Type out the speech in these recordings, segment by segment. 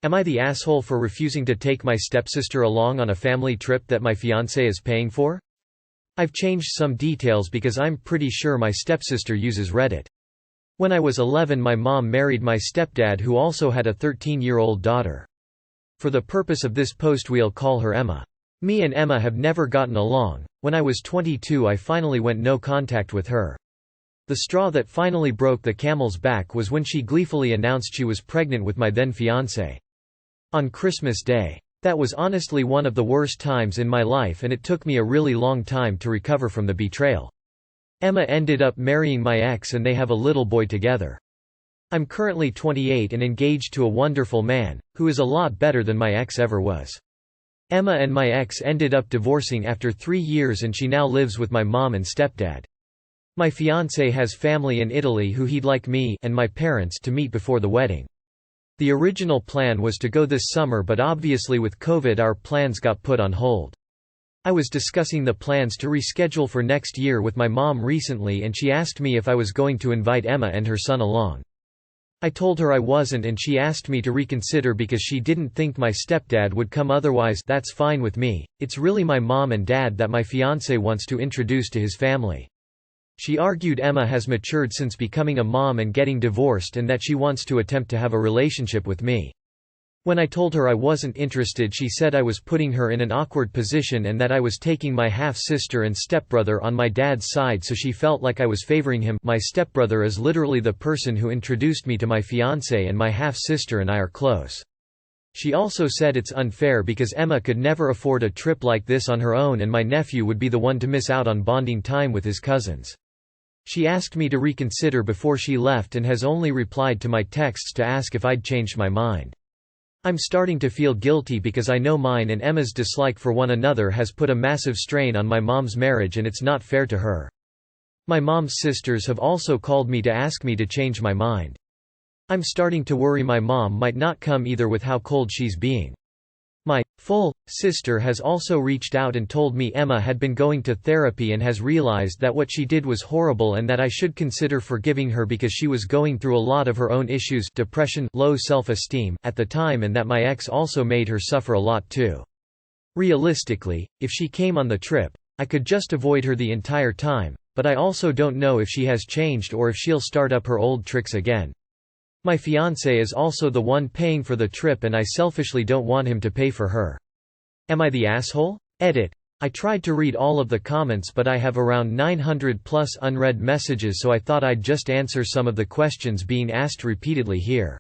Am I the asshole for refusing to take my stepsister along on a family trip that my fiancé is paying for? I've changed some details because I'm pretty sure my stepsister uses Reddit. When I was 11, my mom married my stepdad, who also had a 13-year-old daughter. For the purpose of this post, we'll call her Emma. Me and Emma have never gotten along. When I was 22, I finally went no contact with her. The straw that finally broke the camel's back was when she gleefully announced she was pregnant with my then fiancé. On Christmas Day. That was honestly one of the worst times in my life, and it took me a really long time to recover from the betrayal. Emma ended up marrying my ex and they have a little boy together. I'm currently 28 and engaged to a wonderful man, who is a lot better than my ex ever was. Emma and my ex ended up divorcing after 3 years and she now lives with my mom and stepdad. My fiancé has family in Italy who he'd like me and my parents to meet before the wedding. The original plan was to go this summer, but obviously with COVID our plans got put on hold. I was discussing the plans to reschedule for next year with my mom recently, and she asked me if I was going to invite Emma and her son along. I told her I wasn't, and she asked me to reconsider because she didn't think my stepdad would come. Otherwise, that's fine with me. It's really my mom and dad that my fiancé wants to introduce to his family. She argued Emma has matured since becoming a mom and getting divorced, and that she wants to attempt to have a relationship with me. When I told her I wasn't interested, she said I was putting her in an awkward position and that I was taking my half-sister and stepbrother on my dad's side, so she felt like I was favoring him. My stepbrother is literally the person who introduced me to my fiancé, and my half-sister and I are close. She also said it's unfair because Emma could never afford a trip like this on her own and my nephew would be the one to miss out on bonding time with his cousins. She asked me to reconsider before she left and has only replied to my texts to ask if I'd changed my mind. I'm starting to feel guilty because I know mine and Emma's dislike for one another has put a massive strain on my mom's marriage, and it's not fair to her. My mom's sisters have also called me to ask me to change my mind. I'm starting to worry my mom might not come either with how cold she's being. My full sister has also reached out and told me Emma had been going to therapy and has realized that what she did was horrible and that I should consider forgiving her because she was going through a lot of her own issues, depression, low self-esteem, at the time, and that my ex also made her suffer a lot too. Realistically, if she came on the trip, I could just avoid her the entire time, but I also don't know if she has changed or if she'll start up her old tricks again. My fiancé is also the one paying for the trip and I selfishly don't want him to pay for her. Am I the asshole? Edit. I tried to read all of the comments, but I have around 900 plus unread messages, so I thought I'd just answer some of the questions being asked repeatedly here.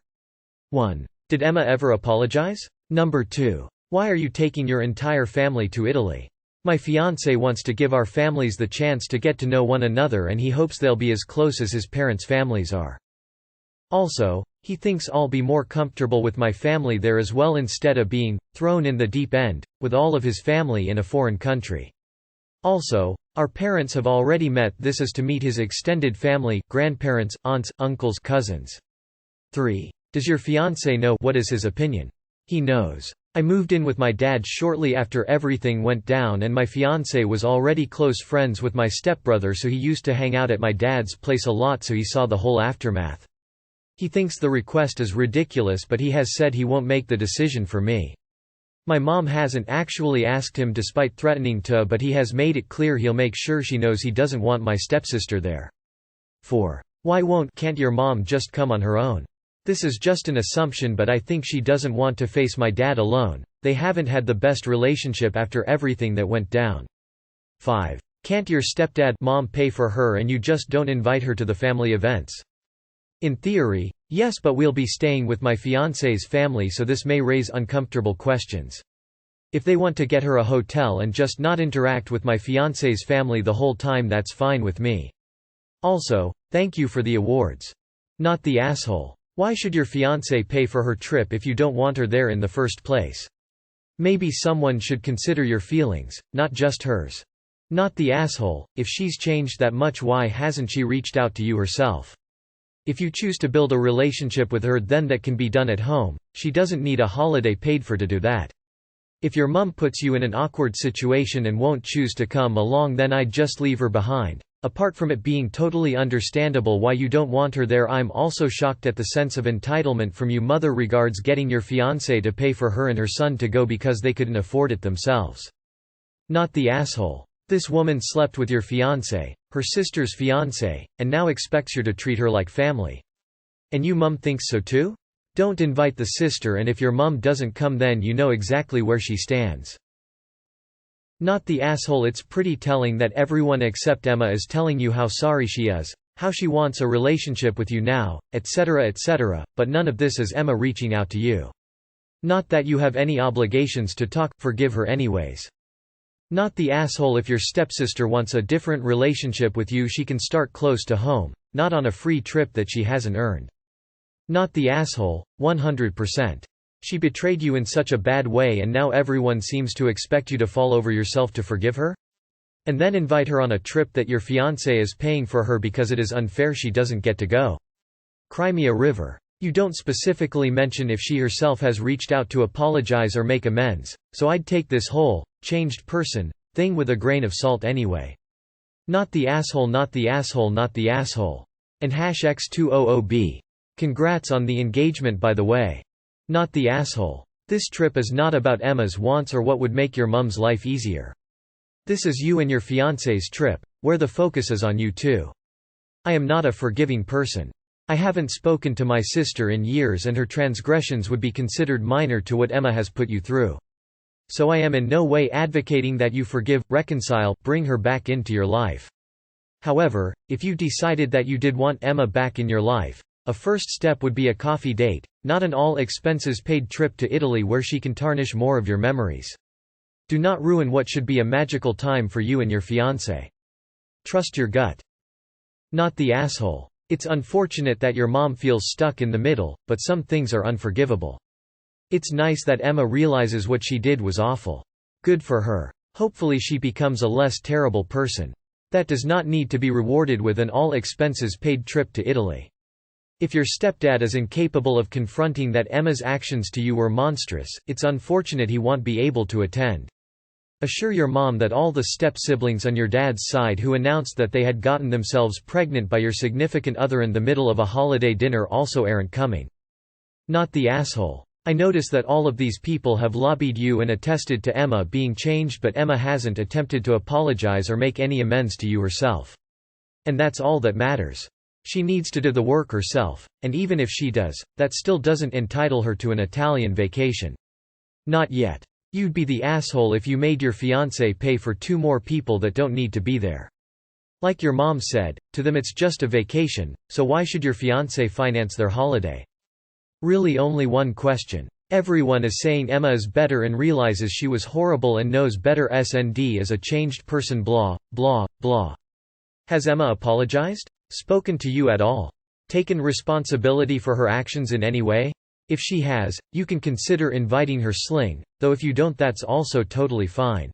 1. Did Emma ever apologize? Number 2. Why are you taking your entire family to Italy? My fiancé wants to give our families the chance to get to know one another and he hopes they'll be as close as his parents' families are. Also, he thinks I'll be more comfortable with my family there as well instead of being thrown in the deep end with all of his family in a foreign country. Also, our parents have already met. This is to meet his extended family, grandparents, aunts, uncles, cousins. 3. Does your fiancé know? What is his opinion? He knows. I moved in with my dad shortly after everything went down, and my fiancé was already close friends with my stepbrother, so he used to hang out at my dad's place a lot, so he saw the whole aftermath. He thinks the request is ridiculous, but he has said he won't make the decision for me. My mom hasn't actually asked him despite threatening to, but he has made it clear he'll make sure she knows he doesn't want my stepsister there. 4. Why can't your mom just come on her own? This is just an assumption, but I think she doesn't want to face my dad alone. They haven't had the best relationship after everything that went down. 5. Can't your stepdad mom pay for her and you just don't invite her to the family events? In theory, yes, but we'll be staying with my fiancé's family, so this may raise uncomfortable questions. If they want to get her a hotel and just not interact with my fiancé's family the whole time, that's fine with me. Also, thank you for the awards. Not the asshole. Why should your fiancé pay for her trip if you don't want her there in the first place? Maybe someone should consider your feelings, not just hers. Not the asshole. If she's changed that much, why hasn't she reached out to you herself? If you choose to build a relationship with her, then that can be done at home. She doesn't need a holiday paid for to do that. If your mum puts you in an awkward situation and won't choose to come along, then I'd just leave her behind. Apart from it being totally understandable why you don't want her there, I'm also shocked at the sense of entitlement from you. Mother regards getting your fiancé to pay for her and her son to go because they couldn't afford it themselves. Not the asshole. This woman slept with your fiancé, her sister's fiancé, and now expects you to treat her like family. And you mum thinks so too? Don't invite the sister, and if your mum doesn't come then you know exactly where she stands. Not the asshole. It's pretty telling that everyone except Emma is telling you how sorry she is, how she wants a relationship with you now, etc., but none of this is Emma reaching out to you. Not that you have any obligations to talk, forgive her anyways. Not the asshole. If your stepsister wants a different relationship with you, she can start close to home, not on a free trip that she hasn't earned. Not the asshole, 100%. She betrayed you in such a bad way and now everyone seems to expect you to fall over yourself to forgive her? And then invite her on a trip that your fiancé is paying for her because it is unfair she doesn't get to go. Cry me a river. You don't specifically mention if she herself has reached out to apologize or make amends, so I'd take this whole changed person thing with a grain of salt anyway. Not the asshole. Not the asshole. Not the asshole. And #X200B. Congrats on the engagement, by the way. Not the asshole. This trip is not about Emma's wants or what would make your mum's life easier. This is you and your fiancé's trip, where the focus is on you two. I am not a forgiving person. I haven't spoken to my sister in years and her transgressions would be considered minor to what Emma has put you through. So I am in no way advocating that you forgive, reconcile, bring her back into your life. However, if you decided that you did want Emma back in your life, a first step would be a coffee date, not an all-expenses-paid trip to Italy where she can tarnish more of your memories. Do not ruin what should be a magical time for you and your fiancé. Trust your gut. Not the asshole. It's unfortunate that your mom feels stuck in the middle, but some things are unforgivable. It's nice that Emma realizes what she did was awful. Good for her. Hopefully she becomes a less terrible person. That does not need to be rewarded with an all-expenses-paid trip to Italy. If your stepdad is incapable of confronting that Emma's actions to you were monstrous, it's unfortunate he won't be able to attend. Assure your mom that all the step-siblings on your dad's side who announced that they had gotten themselves pregnant by your significant other in the middle of a holiday dinner also aren't coming. Not the asshole. I notice that all of these people have lobbied you and attested to Emma being changed, but Emma hasn't attempted to apologize or make any amends to you herself. And that's all that matters. She needs to do the work herself, and even if she does, that still doesn't entitle her to an Italian vacation. Not yet. You'd be the asshole if you made your fiancé pay for 2 more people that don't need to be there. Like your mom said, to them it's just a vacation, so why should your fiancé finance their holiday? Really only one question. Everyone is saying Emma is better and realizes she was horrible and knows better. SND is a changed person. Blah, blah, blah. Has Emma apologized? Spoken to you at all? Taken responsibility for her actions in any way? If she has, you can consider inviting her sling, though if you don't that's also totally fine.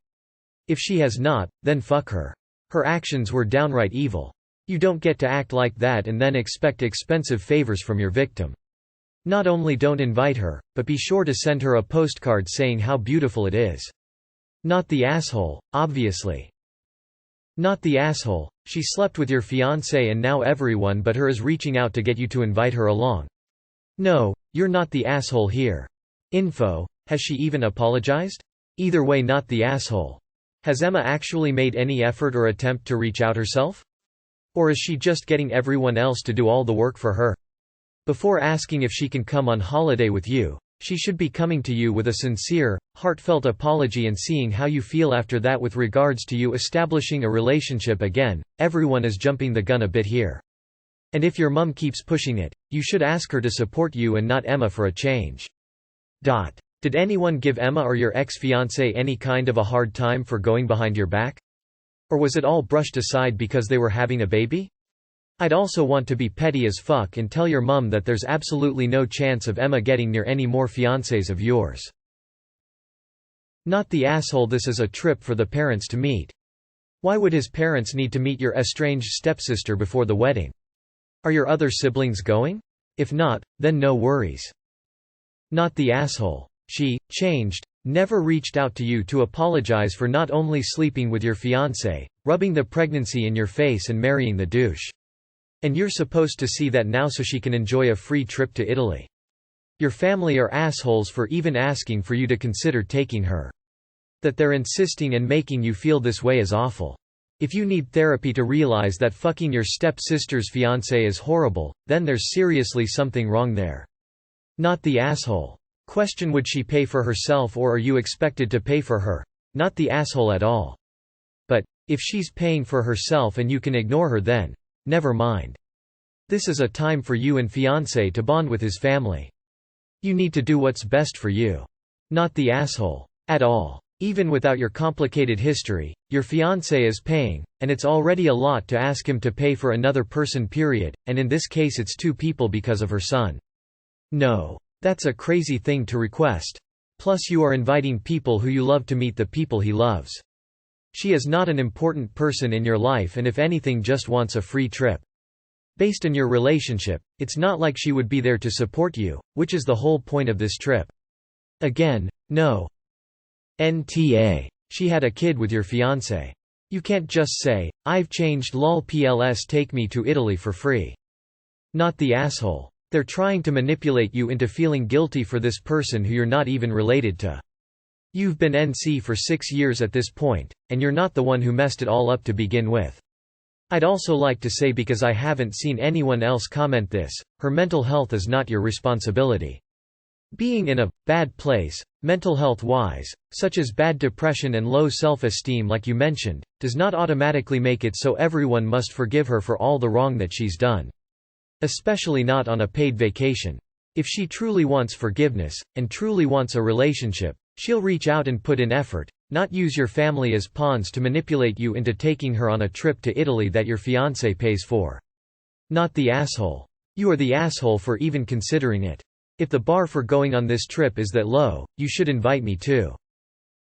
If she has not, then fuck her. Her actions were downright evil. You don't get to act like that and then expect expensive favors from your victim. Not only don't invite her, but be sure to send her a postcard saying how beautiful it is. Not the asshole, obviously. Not the asshole. She slept with your fiancé and now everyone but her is reaching out to get you to invite her along. No, you're not the asshole here. Info: has she even apologized? Either way, not the asshole. Has Emma actually made any effort or attempt to reach out herself? Or is she just getting everyone else to do all the work for her? Before asking if she can come on holiday with you, she should be coming to you with a sincere, heartfelt apology and seeing how you feel after that with regards to you establishing a relationship again. Everyone is jumping the gun a bit here. And if your mum keeps pushing it, you should ask her to support you and not Emma for a change. Did anyone give Emma or your ex-fiancé any kind of a hard time for going behind your back? Or was it all brushed aside because they were having a baby? I'd also want to be petty as fuck and tell your mum that there's absolutely no chance of Emma getting near any more fiancés of yours. Not the asshole. This is a trip for the parents to meet. Why would his parents need to meet your estranged stepsister before the wedding? Are your other siblings going? If not, then no worries. Not the asshole. She changed, never reached out to you to apologize for not only sleeping with your fiancé, rubbing the pregnancy in your face and marrying the douche. And you're supposed to see that now so she can enjoy a free trip to Italy. Your family are assholes for even asking for you to consider taking her. That they're insisting and making you feel this way is awful. If you need therapy to realize that fucking your stepsister's fiancé is horrible, then there's seriously something wrong there. Not the asshole. Question: would she pay for herself or are you expected to pay for her? Not the asshole at all. But if she's paying for herself and you can ignore her, then never mind. This is a time for you and fiancé to bond with his family. You need to do what's best for you. Not the asshole. At all. Even without your complicated history, your fiancé is paying, and it's already a lot to ask him to pay for another person period, and in this case it's two people because of her son. No. That's a crazy thing to request. Plus you are inviting people who you love to meet the people he loves. She is not an important person in your life and if anything just wants a free trip. Based on your relationship, it's not like she would be there to support you, which is the whole point of this trip. Again, no. NTA. She had a kid with your fiancé. You can't just say, "I've changed lol pls take me to Italy for free." Not the asshole. They're trying to manipulate you into feeling guilty for this person who you're not even related to. You've been NC for 6 years at this point, and you're not the one who messed it all up to begin with. I'd also like to say, because I haven't seen anyone else comment this, her mental health is not your responsibility. Being in a bad place, mental health-wise, such as bad depression and low self-esteem like you mentioned, does not automatically make it so everyone must forgive her for all the wrong that she's done. Especially not on a paid vacation. If she truly wants forgiveness, and truly wants a relationship, she'll reach out and put in effort, not use your family as pawns to manipulate you into taking her on a trip to Italy that your fiancé pays for. Not the asshole. You are the asshole for even considering it. If the bar for going on this trip is that low, you should invite me too.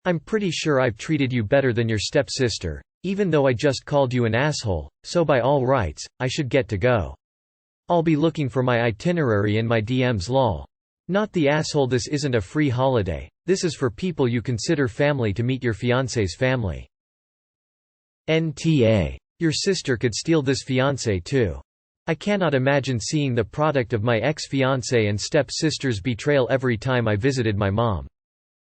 I'm pretty sure I've treated you better than your stepsister, even though I just called you an asshole, so by all rights, I should get to go. I'll be looking for my itinerary in my DMs lol. Not the asshole. This isn't a free holiday, this is for people you consider family to meet your fiancé's family. NTA. Your sister could steal this fiancé too. I cannot imagine seeing the product of my ex-fiancé and step-sister's betrayal every time I visited my mom.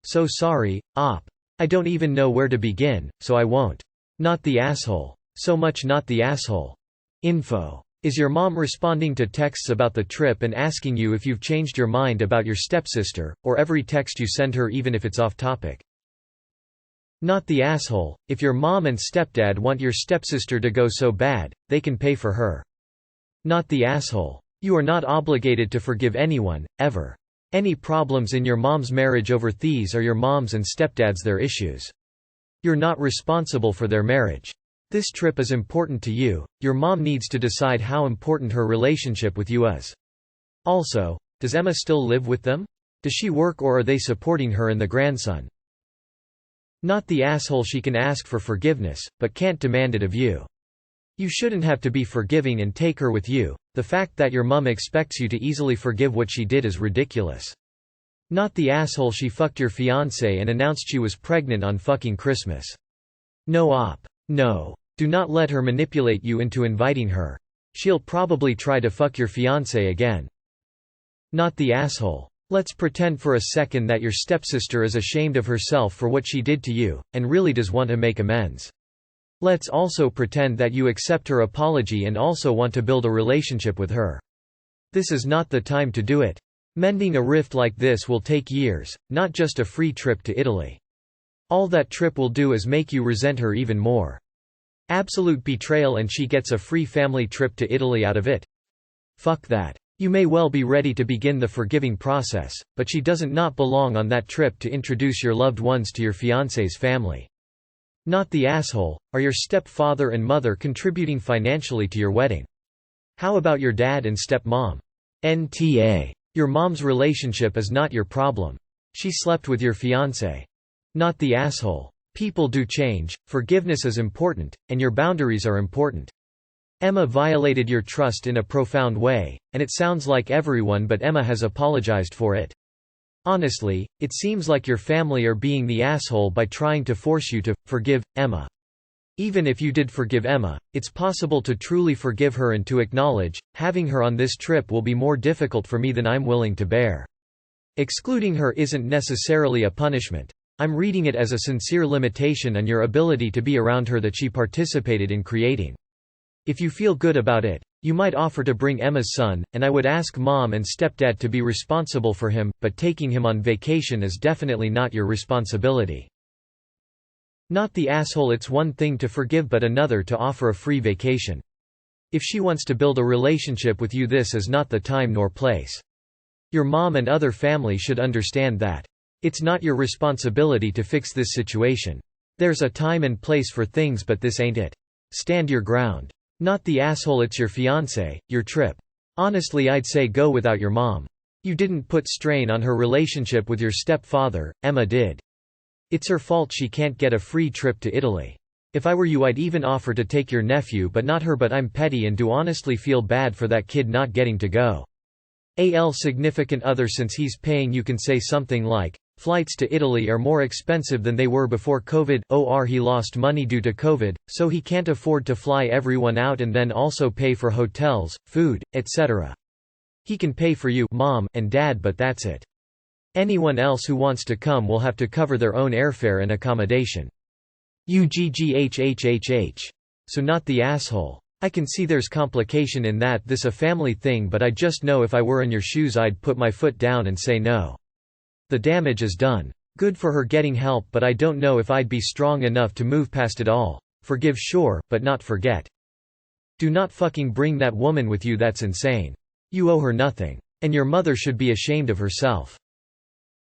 So sorry, op. I don't even know where to begin, so I won't. Not the asshole. So much not the asshole. Info. Is your mom responding to texts about the trip and asking you if you've changed your mind about your stepsister, or every text you send her even if it's off topic? Not the asshole. If your mom and stepdad want your stepsister to go so bad, they can pay for her. Not the asshole. You are not obligated to forgive anyone, ever. Any problems in your mom's marriage over these are your mom's and stepdad's their issues. You're not responsible for their marriage. This trip is important to you, your mom needs to decide how important her relationship with you is. Also, does Emma still live with them? Does she work or are they supporting her and the grandson? Not the asshole. She can ask for forgiveness, but can't demand it of you. You shouldn't have to be forgiving and take her with you. The fact that your mom expects you to easily forgive what she did is ridiculous. Not the asshole. She fucked your fiancé and announced she was pregnant on fucking Christmas. No op. No. Do not let her manipulate you into inviting her. She'll probably try to fuck your fiancé again. Not the asshole. Let's pretend for a second that your stepsister is ashamed of herself for what she did to you, and really does want to make amends. Let's also pretend that you accept her apology and also want to build a relationship with her. This is not the time to do it. Mending a rift like this will take years, not just a free trip to Italy. All that trip will do is make you resent her even more. Absolute betrayal, and she gets a free family trip to Italy out of it? Fuck that. You may well be ready to begin the forgiving process, but she doesn't not belong on that trip to introduce your loved ones to your fiancé's family. Not the asshole. Are your stepfather and mother contributing financially to your wedding? How about your dad and stepmom? NTA. Your mom's relationship is not your problem. She slept with your fiancé. Not the asshole. People do change, forgiveness is important, and your boundaries are important. Emma violated your trust in a profound way, and it sounds like everyone but Emma has apologized for it. Honestly, it seems like your family are being the asshole by trying to force you to forgive Emma. Even if you did forgive Emma, it's possible to truly forgive her and to acknowledge, having her on this trip will be more difficult for me than I'm willing to bear. Excluding her isn't necessarily a punishment. I'm reading it as a sincere limitation on your ability to be around her that she participated in creating. If you feel good about it, you might offer to bring Emma's son, and I would ask mom and stepdad to be responsible for him, but taking him on vacation is definitely not your responsibility. Not the asshole. It's one thing to forgive but another to offer a free vacation. If she wants to build a relationship with you, this is not the time nor place. Your mom and other family should understand that. It's not your responsibility to fix this situation. There's a time and place for things, but this ain't it. Stand your ground. Not the asshole. It's your fiancé, your trip. Honestly, I'd say go without your mom. You didn't put strain on her relationship with your stepfather, Emma did. It's her fault she can't get a free trip to Italy. If I were you, I'd even offer to take your nephew but not her, but I'm petty and do honestly feel bad for that kid not getting to go. AL significant other, since he's paying, you can say something like, flights to Italy are more expensive than they were before COVID, or he lost money due to COVID, so he can't afford to fly everyone out and then also pay for hotels, food, etc. He can pay for you, mom, and dad, but that's it. Anyone else who wants to come will have to cover their own airfare and accommodation. UGGHHHH. So not the asshole. I can see there's complication in that this a family thing, but I just know if I were in your shoes I'd put my foot down and say no. The damage is done. Good for her getting help, but I don't know if I'd be strong enough to move past it all. Forgive sure, but not forget. Do not fucking bring that woman with you, that's insane. You owe her nothing. And your mother should be ashamed of herself.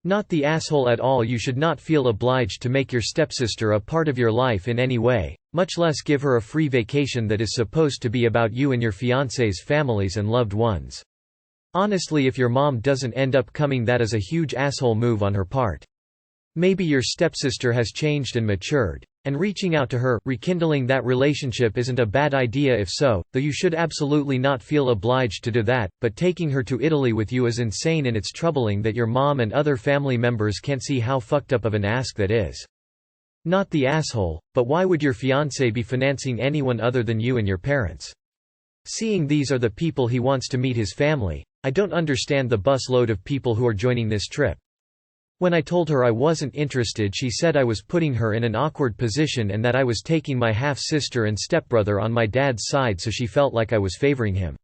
Not the asshole at all. You should not feel obliged to make your stepsister a part of your life in any way, much less give her a free vacation that is supposed to be about you and your fiancé's families and loved ones. Honestly, if your mom doesn't end up coming, that is a huge asshole move on her part. Maybe your stepsister has changed and matured, and reaching out to her, rekindling that relationship isn't a bad idea if so, though you should absolutely not feel obliged to do that, but taking her to Italy with you is insane, and it's troubling that your mom and other family members can't see how fucked up of an ask that is. Not the asshole, but why would your fiancé be financing anyone other than you and your parents? Seeing these are the people he wants to meet his family, I don't understand the bus load of people who are joining this trip. When I told her I wasn't interested, she said I was putting her in an awkward position and that I was taking my half-sister and stepbrother on my dad's side, so she felt like I was favoring him.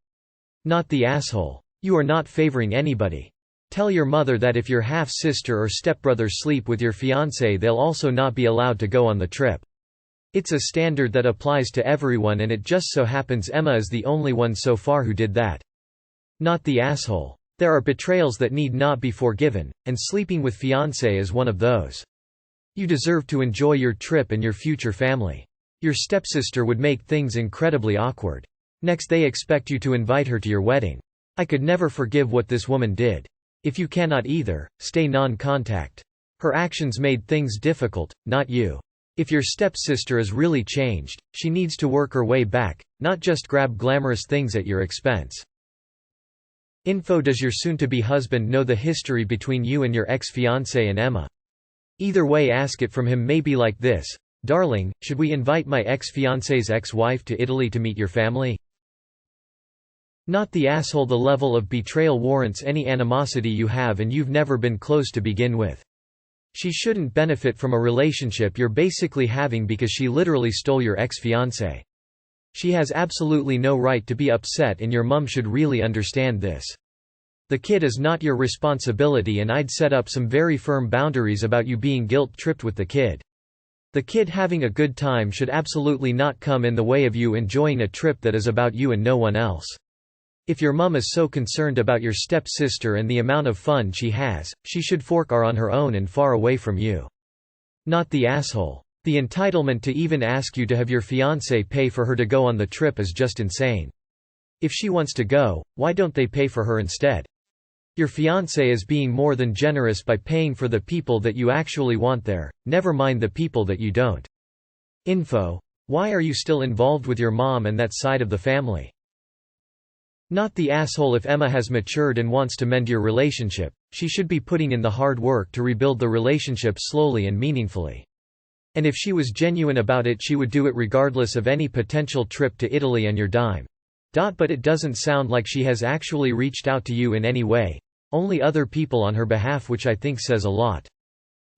Not the asshole. You are not favoring anybody. Tell your mother that if your half-sister or stepbrother sleep with your fiancé, they'll also not be allowed to go on the trip. It's a standard that applies to everyone, and it just so happens Emma is the only one so far who did that. Not the asshole. There are betrayals that need not be forgiven, and sleeping with fiancé is one of those. You deserve to enjoy your trip and your future family. Your stepsister would make things incredibly awkward. Next, they expect you to invite her to your wedding. I could never forgive what this woman did. If you cannot either, stay non-contact. Her actions made things difficult, not you. If your stepsister is really changed, she needs to work her way back, not just grab glamorous things at your expense. Info: does your soon-to-be husband know the history between you and your ex-fiancé and Emma? Either way, ask it from him, maybe like this: darling, should we invite my ex-fiancé's ex-wife to Italy to meet your family? Not the asshole. The level of betrayal warrants any animosity you have, and you've never been close to begin with. She shouldn't benefit from a relationship you're basically having because she literally stole your ex-fiancé. She has absolutely no right to be upset, and your mum should really understand this. The kid is not your responsibility, and I'd set up some very firm boundaries about you being guilt-tripped with the kid. The kid having a good time should absolutely not come in the way of you enjoying a trip that is about you and no one else. If your mum is so concerned about your stepsister and the amount of fun she has, she should fork her on her own and far away from you. Not the asshole. The entitlement to even ask you to have your fiancé pay for her to go on the trip is just insane. If she wants to go, why don't they pay for her instead? Your fiancé is being more than generous by paying for the people that you actually want there, never mind the people that you don't. Info: why are you still involved with your mom and that side of the family? Not the asshole. If Emma has matured and wants to mend your relationship, she should be putting in the hard work to rebuild the relationship slowly and meaningfully. And if she was genuine about it, she would do it regardless of any potential trip to Italy and your dime. But it doesn't sound like she has actually reached out to you in any way, only other people on her behalf, which I think says a lot.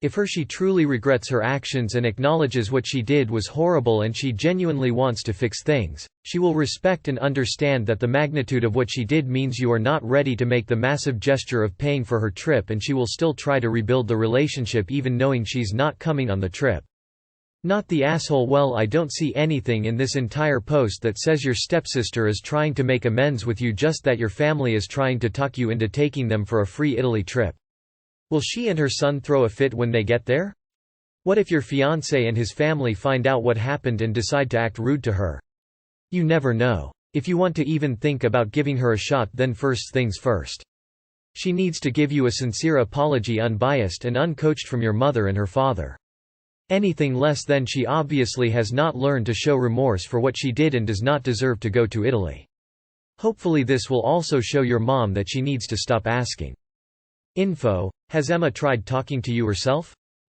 If she truly regrets her actions and acknowledges what she did was horrible and she genuinely wants to fix things, she will respect and understand that the magnitude of what she did means you are not ready to make the massive gesture of paying for her trip, and she will still try to rebuild the relationship even knowing she's not coming on the trip. Not the asshole. Well, I don't see anything in this entire post that says your stepsister is trying to make amends with you, just that your family is trying to talk you into taking them for a free Italy trip. Will she and her son throw a fit when they get there? What if your fiancé and his family find out what happened and decide to act rude to her? You never know. If you want to even think about giving her a shot, then first things first. She needs to give you a sincere apology, unbiased and uncoached, from your mother and her father. Anything less than, she obviously has not learned to show remorse for what she did and does not deserve to go to Italy. Hopefully this will also show your mom that she needs to stop asking. Info: Has Emma tried talking to you herself?